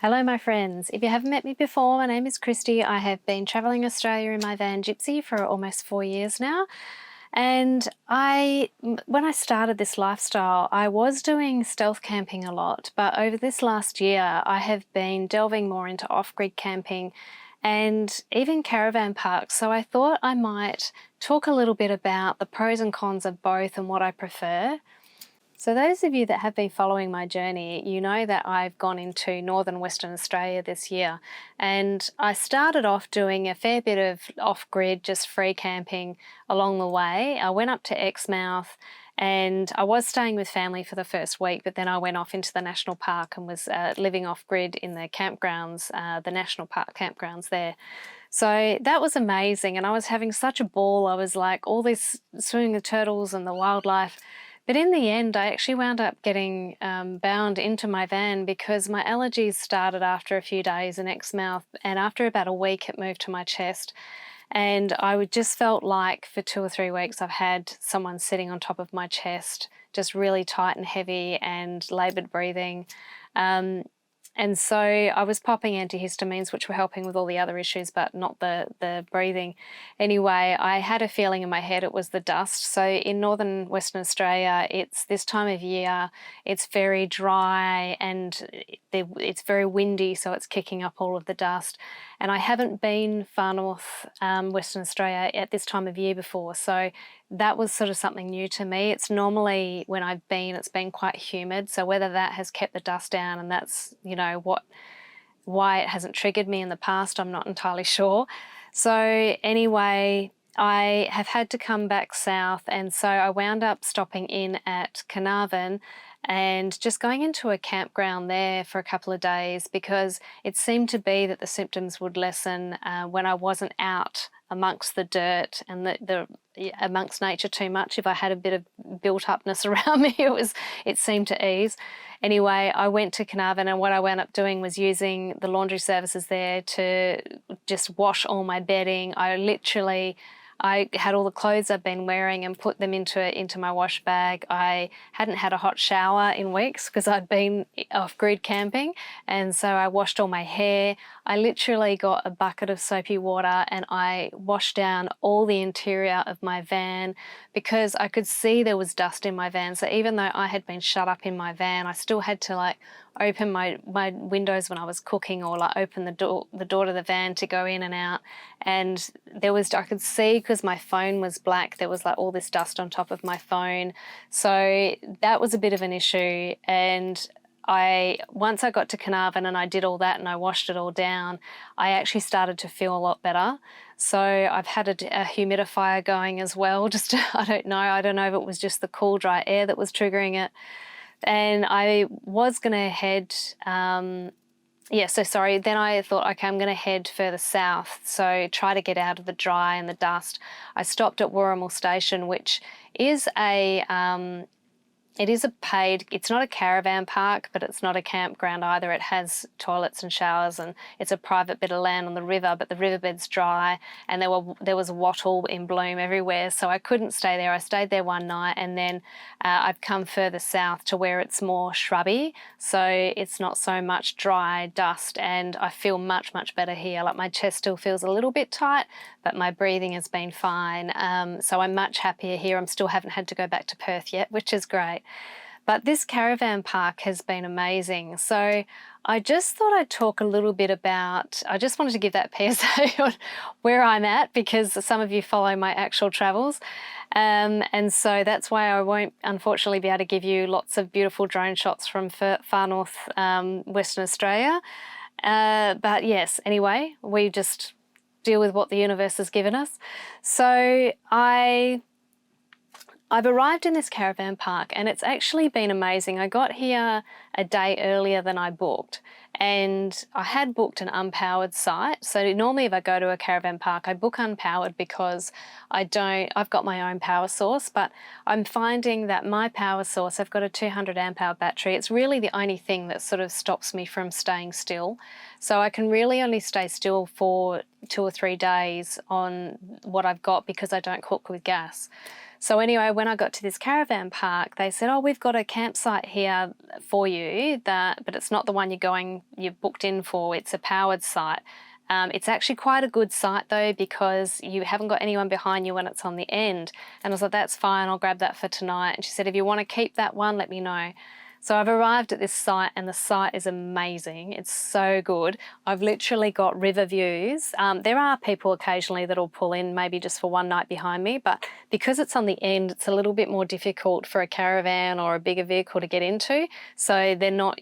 Hello my friends, if you haven't met me before, my name is Christy. I have been travelling Australia in my van Gypsy for almost 4 years now. And when I started this lifestyle, I was doing stealth camping a lot, but over this last year, I have been delving more into off-grid camping and even caravan parks. So I thought I might talk a little bit about the pros and cons of both and what I prefer. So those of you that have been following my journey, you know that I've gone into northern Western Australia this year, and I started off doing a fair bit of off-grid, just free camping along the way. I went up to Exmouth and I was staying with family for the first week, but then I went off into the national park and was living off-grid in the campgrounds, the national park campgrounds there. So that was amazing, and I was having such a ball. I was like all this swimming with turtles and the wildlife. But in the end, I actually wound up getting bound into my van because my allergies started after a few days in Exmouth, and after about a week it moved to my chest. And I just felt like for 2 or 3 weeks I've had someone sitting on top of my chest, just really tight and heavy and laboured breathing. And so I was popping antihistamines, which were helping with all the other issues, but not the breathing. Anyway, I had a feeling in my head it was the dust. So in northern Western Australia, it's this time of year, it's very dry and it's very windy, so it's kicking up all of the dust. And I haven't been far north Western Australia at this time of year before, so that was sort of something new to me. It's normally when I've been, it's been quite humid, so whether that has kept the dust down and that's, you know, why it hasn't triggered me in the past, I'm not entirely sure. So anyway, I have had to come back south, and so I wound up stopping in at Caravan and just going into a campground there for a couple of days because it seemed to be that the symptoms would lessen when I wasn't out amongst the dirt and amongst nature too much. If I had a bit of built-upness around me, it seemed to ease. Anyway, I went to Caravan, and what I wound up doing was using the laundry services there to just wash all my bedding. I had all the clothes I've been wearing and put them into my wash bag. I hadn't had a hot shower in weeks because I'd been off-grid camping, and so I washed all my hair. I literally got a bucket of soapy water and I washed down all the interior of my van because I could see there was dust in my van. So even though I had been shut up in my van, I still had to open my windows when I was cooking, or open the door to the van to go in and out. And I could see, because my phone was black, there was all this dust on top of my phone. So that was a bit of an issue. And once I got to Caravan and I did all that and I washed it all down, I actually started to feel a lot better. So I've had a humidifier going as well. I don't know if it was just the cool, dry air that was triggering it. And I was going to head, then I thought, okay, I'm going to head further south, so try to get out of the dry and the dust. I stopped at Warrimal Station, which is it's not a caravan park, but it's not a campground either. It has toilets and showers, and it's a private bit of land on the river, but the riverbed's dry and there was wattle in bloom everywhere, so I couldn't stay there. I stayed there one night, and then I've come further south to where it's more shrubby, so it's not so much dry dust, and I feel much, much better here. My chest still feels a little bit tight, but my breathing has been fine. So I'm much happier here. Still haven't had to go back to Perth yet, which is great. But this caravan park has been amazing. So I just thought I'd talk a little bit I just wanted to give that PSA on where I'm at, because some of you follow my actual travels. And so that's why I won't, unfortunately, be able to give you lots of beautiful drone shots from far north Western Australia. But yes, anyway, we just deal with what the universe has given us. So I've arrived in this caravan park, and it's actually been amazing. I got here a day earlier than I booked, and I had booked an unpowered site. So normally if I go to a caravan park, I book unpowered because I've got my own power source, but I'm finding that my power source, I've got a 200 amp hour battery. It's really the only thing that sort of stops me from staying still. So I can really only stay still for 2 or 3 days on what I've got because I don't cook with gas. So anyway, when I got to this caravan park, they said, oh, we've got a campsite here for you, but it's not the one you've booked in for. It's a powered site. It's actually quite a good site though, because you haven't got anyone behind you when it's on the end. And I was like, that's fine, I'll grab that for tonight. And she said, if you want to keep that one, let me know. So I've arrived at this site and the site is amazing. It's so good. I've literally got river views. There are people occasionally that'll pull in maybe just for one night behind me, but because it's on the end, it's a little bit more difficult for a caravan or a bigger vehicle to get into. So they're not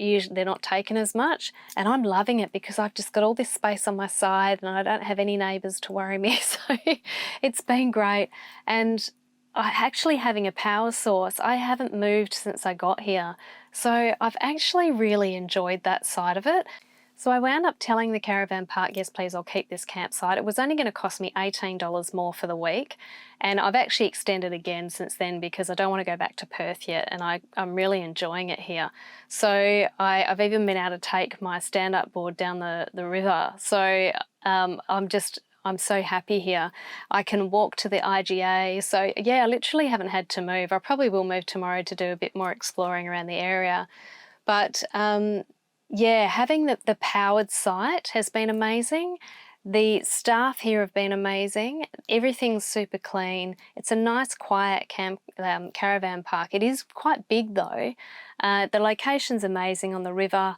taken as much. And I'm loving it because I've just got all this space on my side and I don't have any neighbours to worry me. So it's been great. And actually having a power source, I haven't moved since I got here. So I've actually really enjoyed that side of it. So I wound up telling the caravan park, yes, please, I'll keep this campsite. It was only going to cost me $18 more for the week. And I've actually extended again since then because I don't want to go back to Perth yet. And I'm really enjoying it here. So I've even been able to take my stand-up board down the river. So I'm so happy here. I can walk to the IGA. So yeah, I literally haven't had to move. I probably will move tomorrow to do a bit more exploring around the area. But yeah, having the powered site has been amazing. The staff here have been amazing. Everything's super clean. It's a nice, quiet caravan park. It is quite big though. The location's amazing on the river.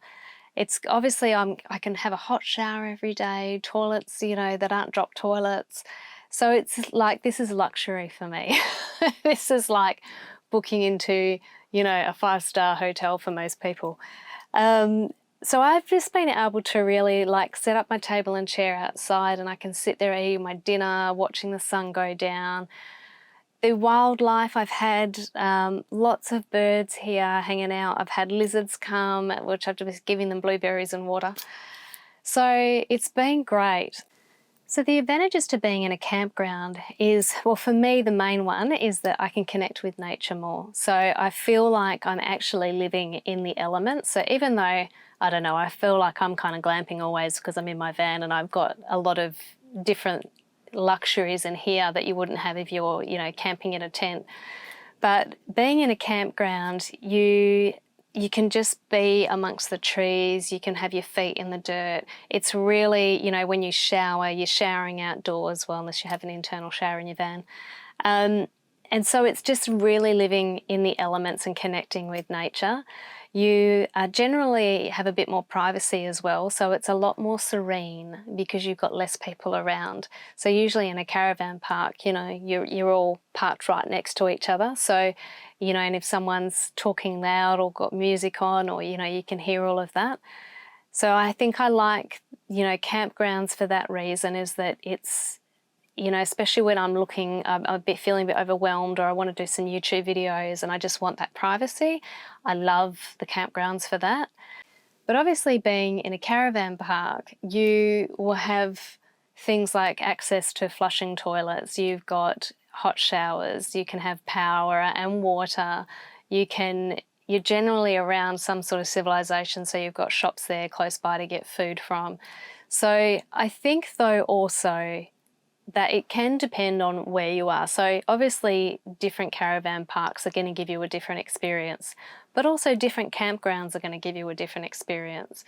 It's obviously I can have a hot shower every day, toilets, that aren't drop toilets. So it's like, this is luxury for me. This is like booking into, a 5-star hotel for most people. So I've just been able to really set up my table and chair outside and I can sit there eating my dinner, watching the sun go down. The wildlife, I've had lots of birds here hanging out. I've had lizards come, which I've just giving them blueberries and water. So it's been great. So the advantages to being in a campground is, well, for me, the main one is that I can connect with nature more. So I feel like I'm actually living in the elements. So even though, I don't know, I feel like I'm kind of glamping always because I'm in my van and I've got a lot of different luxuries in here that you wouldn't have if you're, camping in a tent. But being in a campground, you can just be amongst the trees, you can have your feet in the dirt. It's really, when you shower, you're showering outdoors, well, unless you have an internal shower in your van. And so it's just really living in the elements and connecting with nature. You generally have a bit more privacy as well, so it's a lot more serene because you've got less people around. So usually in a caravan park, you're all parked right next to each other. So, and if someone's talking loud or got music on or, you can hear all of that. So I think I like, campgrounds for that reason, is that it's, especially when I'm feeling a bit overwhelmed or I want to do some YouTube videos and I just want that privacy. I love the campgrounds for that. But obviously being in a caravan park, you will have things like access to flushing toilets. You've got hot showers, you can have power and water. You're generally around some sort of civilization, so you've got shops there close by to get food from. So I think though also that it can depend on where you are. So obviously different caravan parks are going to give you a different experience, but also different campgrounds are going to give you a different experience.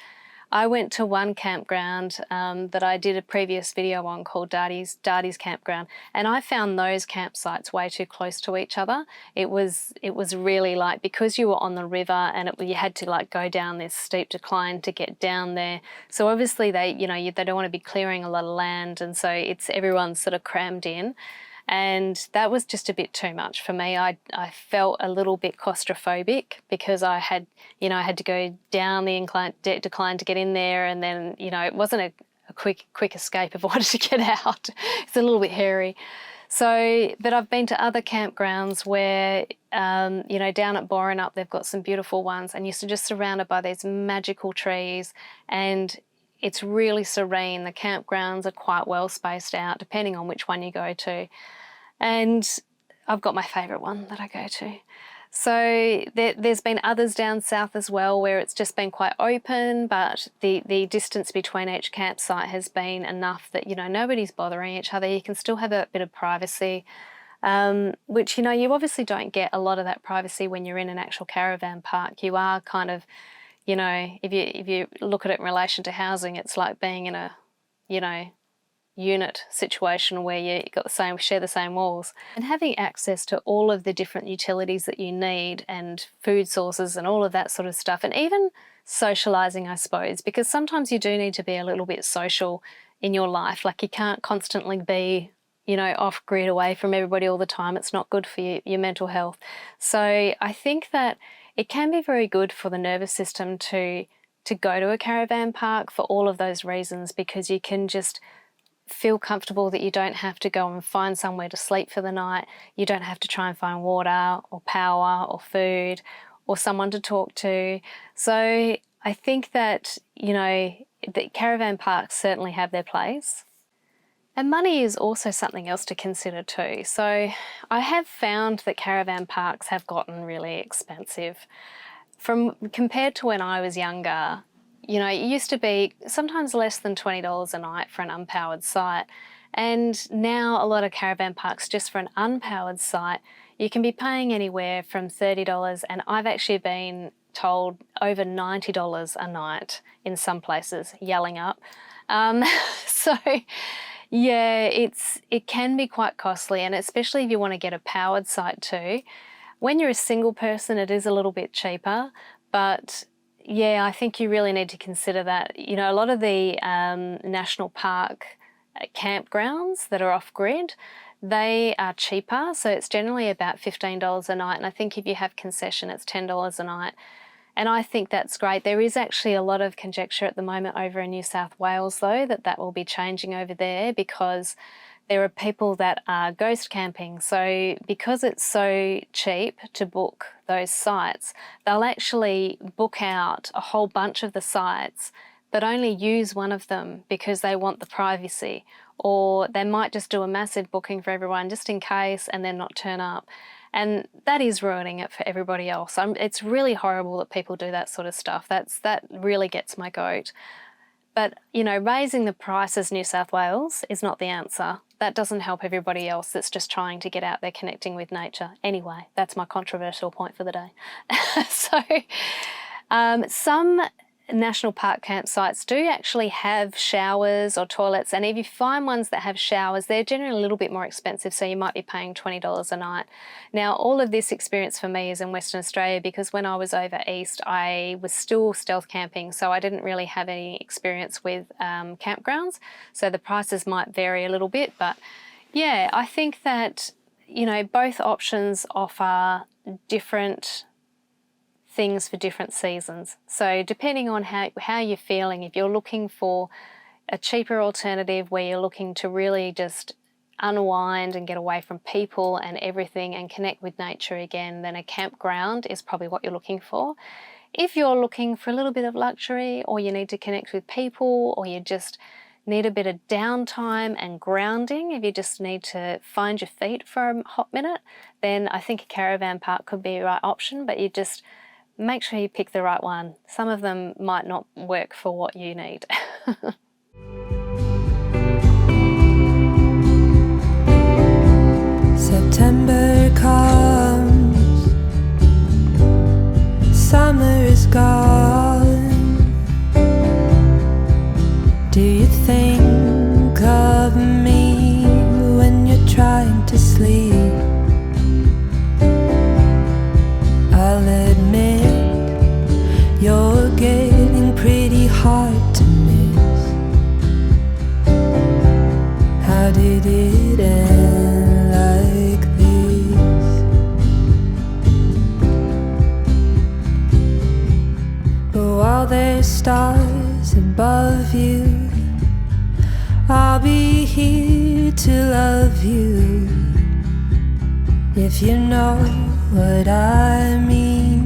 I went to one campground that I did a previous video on called Darty's Campground, and I found those campsites way too close to each other. It was really because you were on the river and you had to go down this steep decline to get down there. So obviously they don't want to be clearing a lot of land, and so everyone's sort of crammed in. And that was just a bit too much for me. I felt a little bit claustrophobic because I had to go down the decline to get in there, and then, it wasn't a quick escape if I wanted to get out. It's a little bit hairy. So, but I've been to other campgrounds where, down at Borenup, they've got some beautiful ones, and you're just surrounded by these magical trees, and it's really serene. The campgrounds are quite well spaced out, depending on which one you go to. And I've got my favourite one that I go to. So there's been others down south as well where it's just been quite open, but the distance between each campsite has been enough that, nobody's bothering each other. You can still have a bit of privacy. which, you obviously don't get a lot of that privacy when you're in an actual caravan park. You are kind of, if you look at it in relation to housing, it's like being in a, unit situation where you got share the same walls. And having access to all of the different utilities that you need and food sources and all of that sort of stuff, and even socializing, I suppose, because sometimes you do need to be a little bit social in your life. Like, you can't constantly be, off grid, away from everybody all the time. It's not good for your mental health. So I think that it can be very good for the nervous system to go to a caravan park for all of those reasons, because you can just feel comfortable that you don't have to go and find somewhere to sleep for the night. You don't have to try and find water or power or food or someone to talk to. So I think that, the caravan parks certainly have their place. And money is also something else to consider too. So I have found that caravan parks have gotten really expensive. Compared to when I was younger, it used to be sometimes less than $20 a night for an unpowered site. And now a lot of caravan parks, just for an unpowered site, you can be paying anywhere from $30, and I've actually been told over $90 a night in some places, yelling up. So yeah, it can be quite costly, and especially if you want to get a powered site too. When you're a single person, it is a little bit cheaper, but yeah, I think you really need to consider that. A lot of the national park campgrounds that are off-grid, they are cheaper, so it's generally about $15 a night, and I think if you have concession, it's $10 a night. And I think that's great. There is actually a lot of conjecture at the moment over in New South Wales, though, that will be changing over there, because there are people that are ghost camping. So because it's so cheap to book those sites, they'll actually book out a whole bunch of the sites but only use one of them because they want the privacy. Or they might just do a massive booking for everyone just in case and then not turn up. And that is ruining it for everybody else. It's really horrible that people do that sort of stuff. That really gets my goat. But, raising the prices, New South Wales, is not the answer. That doesn't help everybody else that's just trying to get out there connecting with nature. Anyway, that's my controversial point for the day. So, some national park campsites do actually have showers or toilets, and if you find ones that have showers, they're generally a little bit more expensive, so you might be paying $20 a night. Now, all of this experience for me is in Western Australia, because when I was over east, I was still stealth camping, so I didn't really have any experience with campgrounds, so the prices might vary a little bit. But yeah, I think that, both options offer different things for different seasons. So depending on how you're feeling, if you're looking for a cheaper alternative where you're looking to really just unwind and get away from people and everything and connect with nature again, then a campground is probably what you're looking for. If you're looking for a little bit of luxury, or you need to connect with people, or you just need a bit of downtime and grounding, if you just need to find your feet for a hot minute, then I think a caravan park could be the right option, but you just make sure you pick the right one. Some of them might not work for what you need. September comes, summer is gone. Do you think of me when you're trying to sleep? I'll admit you're getting pretty hard to miss. How did it end like this? But while there's stars above you, I'll be here to love you, if you know what I mean.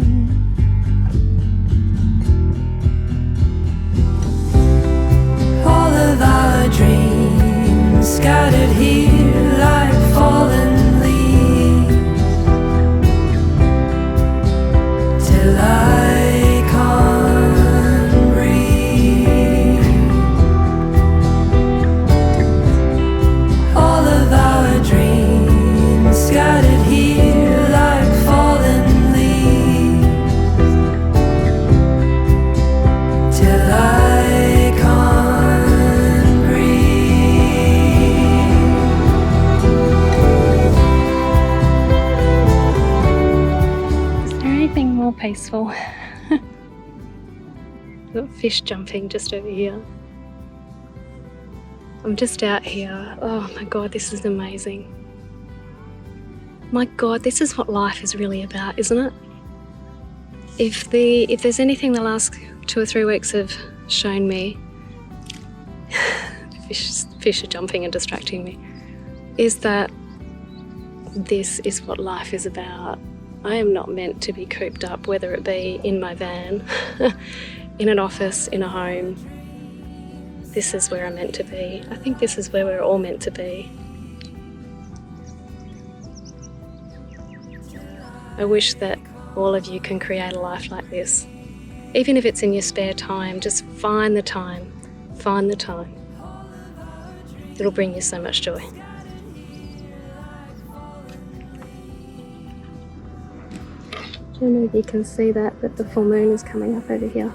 All of our dreams scattered here like fallen leaves, till I can't breathe. All of our dreams fish jumping just over here. I'm just out here. Oh my God, this is amazing. My God, this is what life is really about, isn't it? If there's anything the last 2 or 3 weeks have shown me, fish are jumping and distracting me, is that this is what life is about. I am not meant to be cooped up, whether it be in my van, in an office, in a home. This is where I'm meant to be. I think this is where we're all meant to be. I wish that all of you can create a life like this. Even if it's in your spare time, just find the time. Find the time. It'll bring you so much joy. I don't know if you can see that, but the full moon is coming up over here.